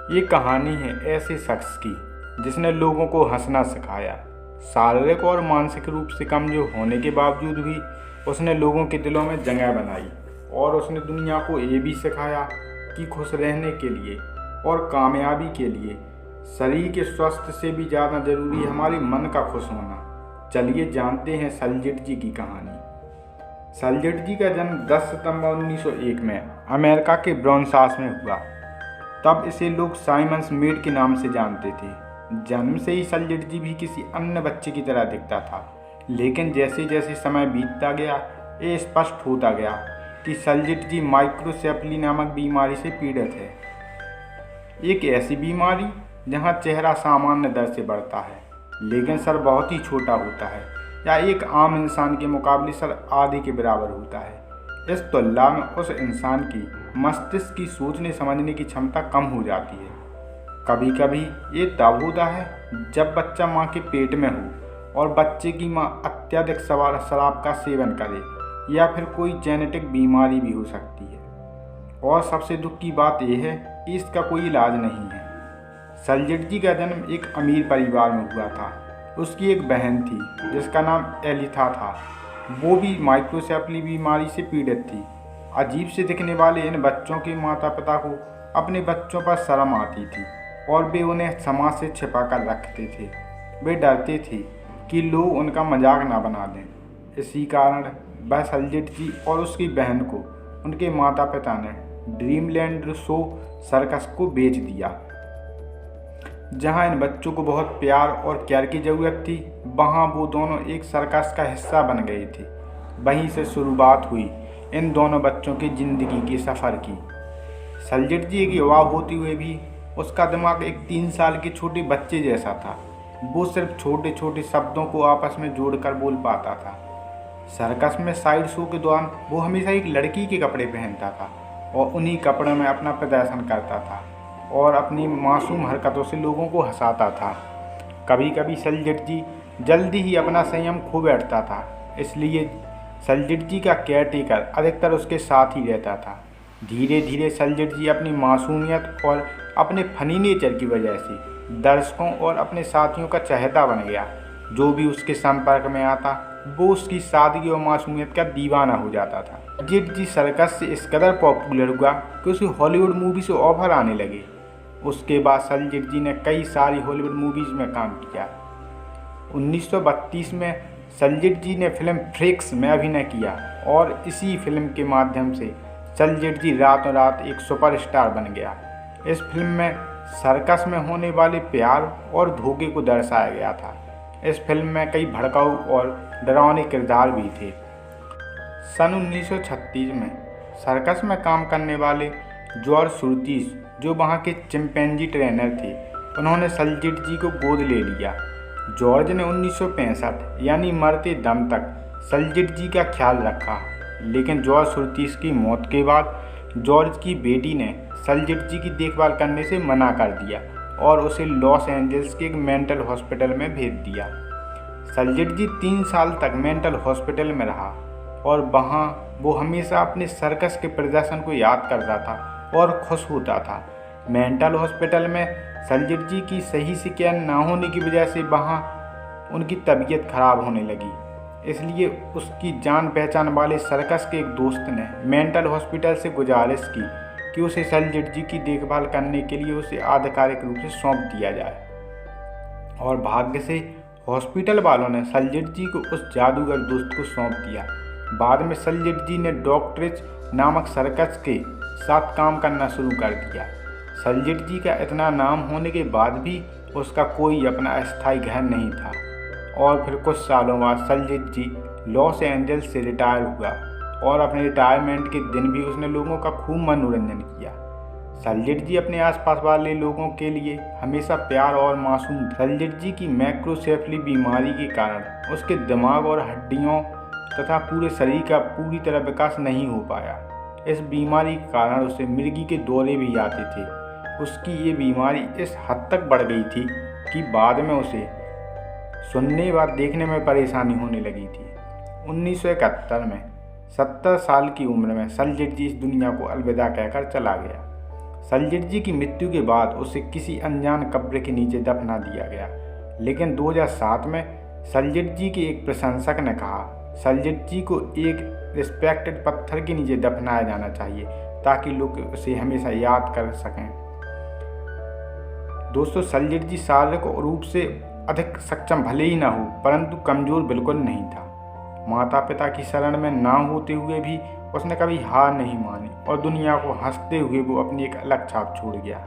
ये कहानी है ऐसे शख्स की जिसने लोगों को हंसना सिखाया। शारीरिक और मानसिक रूप से कमजोर होने के बावजूद भी उसने लोगों के दिलों में जगह बनाई और उसने दुनिया को ये भी सिखाया कि खुश रहने के लिए और कामयाबी के लिए शरीर के स्वास्थ्य से भी ज़्यादा ज़रूरी है हमारे मन का खुश होना। चलिए जानते हैं सलजिट जी की कहानी। सलजिट जी का जन्म 10 सितंबर 1901 में अमेरिका के ब्रॉन्सास में हुआ। तब इसे लोग साइमन मेड के नाम से जानते थे। जन्म से ही सलजिट जी भी किसी अन्य बच्चे की तरह दिखता था, लेकिन जैसे जैसे समय बीतता गया ये स्पष्ट होता गया कि सलजिट जी माइक्रोसेफली नामक बीमारी से पीड़ित है। एक ऐसी बीमारी जहां चेहरा सामान्य दर से बढ़ता है लेकिन सर बहुत ही छोटा होता है, या एक आम इंसान के मुकाबले सर आधे के बराबर होता है। इस तुलना में उस इंसान की मस्तिष्क की सोचने समझने की क्षमता कम हो जाती है। कभी कभी ये तब होता है जब बच्चा माँ के पेट में हो और बच्चे की माँ अत्यधिक शराब का सेवन करे, या फिर कोई जेनेटिक बीमारी भी हो सकती है। और सबसे दुख की बात यह है कि इसका कोई इलाज नहीं है। सलजिट जी का जन्म एक अमीर परिवार में हुआ था। उसकी एक बहन थी जिसका नाम एलिथा था। वो भी माइक्रोसेफली बीमारी से पीड़ित थी। अजीब से दिखने वाले इन बच्चों के माता पिता को अपने बच्चों पर शर्म आती थी और वे उन्हें समाज से छिपा कर रखते थे। वे डरते थे कि लोग उनका मजाक ना बना दें। इसी कारण वह सलजिट जी और उसकी बहन को उनके माता पिता ने ड्रीमलैंड शो सर्कस को बेच दिया। जहां इन बच्चों को बहुत प्यार और केयर की ज़रूरत थी, वहां वो दोनों एक सर्कस का हिस्सा बन गए थे। वहीं से शुरुआत हुई इन दोनों बच्चों की ज़िंदगी के सफ़र की। सलजिट जी एक युवा होते हुए भी उसका दिमाग एक 3 साल के छोटे बच्चे जैसा था। वो सिर्फ छोटे छोटे शब्दों को आपस में जोड़कर बोल पाता था। सर्कस में साइड शो के दौरान वो हमेशा एक लड़की के कपड़े पहनता था और उन्हीं कपड़ों में अपना प्रदर्शन करता था और अपनी मासूम हरकतों से लोगों को हंसाता था। कभी कभी सलजिट जी जल्दी ही अपना संयम खो बैठता था, इसलिए सलजिट जी का केयरटेकर अधिकतर उसके साथ ही रहता था। धीरे धीरे सलजिट जी अपनी मासूमियत और अपने फनी नेचर की वजह से दर्शकों और अपने साथियों का चहेता बन गया। जो भी उसके संपर्क में आता वो उसकी सादगी और मासूमियत का दीवाना हो जाता था। सलजिट जी सर्कस से इस कदर पॉपुलर हुआ कि उसे हॉलीवुड मूवी से ऑफर आने लगे। उसके बाद सलजिट जी ने कई सारी हॉलीवुड मूवीज़ में काम किया। 1932 में सलजिट जी ने फिल्म फ्रिक्स में अभिनय किया और इसी फिल्म के माध्यम से सलजिट जी रातों रात एक सुपरस्टार बन गया। इस फिल्म में सर्कस में होने वाले प्यार और धोखे को दर्शाया गया था। इस फिल्म में कई भड़काऊ और डरावने किरदार भी थे। सन 1936 में सर्कस में काम करने वाले जॉर्ज सुरतीस, जो वहाँ के चिंपैंजी ट्रेनर थे, उन्होंने सलजिट जी को गोद ले लिया। जॉर्ज ने 1965 यानी मरते दम तक सलजिट जी का ख्याल रखा, लेकिन जॉर्ज सुरतीस की मौत के बाद जॉर्ज की बेटी ने सलजिट जी की देखभाल करने से मना कर दिया और उसे लॉस एंजल्स के एक मेंटल हॉस्पिटल में भेज दिया। सलजिट जी 3 साल तक मेंटल हॉस्पिटल में रहा और वहाँ वो हमेशा अपने सर्कस के प्रदर्शन को याद करता था और खुश होता था। मेंटल हॉस्पिटल में सलजिट जी की सही से केयर ना होने की वजह से वहाँ उनकी तबीयत खराब होने लगी। इसलिए उसकी जान पहचान वाले सर्कस के एक दोस्त ने मेंटल हॉस्पिटल से गुजारिश की कि उसे सलजिट जी की देखभाल करने के लिए उसे आधिकारिक रूप से सौंप दिया जाए। और भाग्य से हॉस्पिटल वालों ने सलजिट जी को उस जादूगर दोस्त को सौंप दिया। बाद में सलजिट जी ने डॉक्टरेज नामक सर्कस के साथ काम करना शुरू कर दिया। सलजिट जी का इतना नाम होने के बाद भी उसका कोई अपना अस्थायी घर नहीं था और फिर कुछ सालों बाद सलजिट जी लॉस एंजल्स से रिटायर हुआ और अपने रिटायरमेंट के दिन भी उसने लोगों का खूब मनोरंजन किया। सलजिट जी अपने आसपास वाले लोगों के लिए हमेशा प्यार और मासूम। सलजिट जी की मैक्रोसेफली बीमारी के कारण उसके दिमाग और हड्डियों तथा पूरे शरीर का पूरी तरह विकास नहीं हो पाया। इस बीमारी के कारण उसे मिर्गी के दौरे भी आते थे। उसकी ये बीमारी इस हद तक बढ़ गई थी कि बाद में उसे सुनने व देखने में परेशानी होने लगी थी। 1971 में 70 साल की उम्र में सलजिट जी इस दुनिया को अलविदा कहकर चला गया। सलजट जी की मृत्यु के बाद उसे किसी अनजान कब्र के नीचे दफना दिया गया, लेकिन 2007 में सलजट जी के एक प्रशंसक ने कहा सलजट जी को एक रिस्पेक्टेड पत्थर के नीचे दफनाया जाना चाहिए ताकि लोग उसे हमेशा याद कर सकें। दोस्तों, सलजट जी शारीरिक रूप से अधिक सक्षम भले ही ना हो, परंतु कमज़ोर बिल्कुल नहीं था। माता पिता की शरण में ना होते हुए भी उसने कभी हार नहीं मानी और दुनिया को हंसते हुए वो अपनी एक अलग छाप छोड़ गया।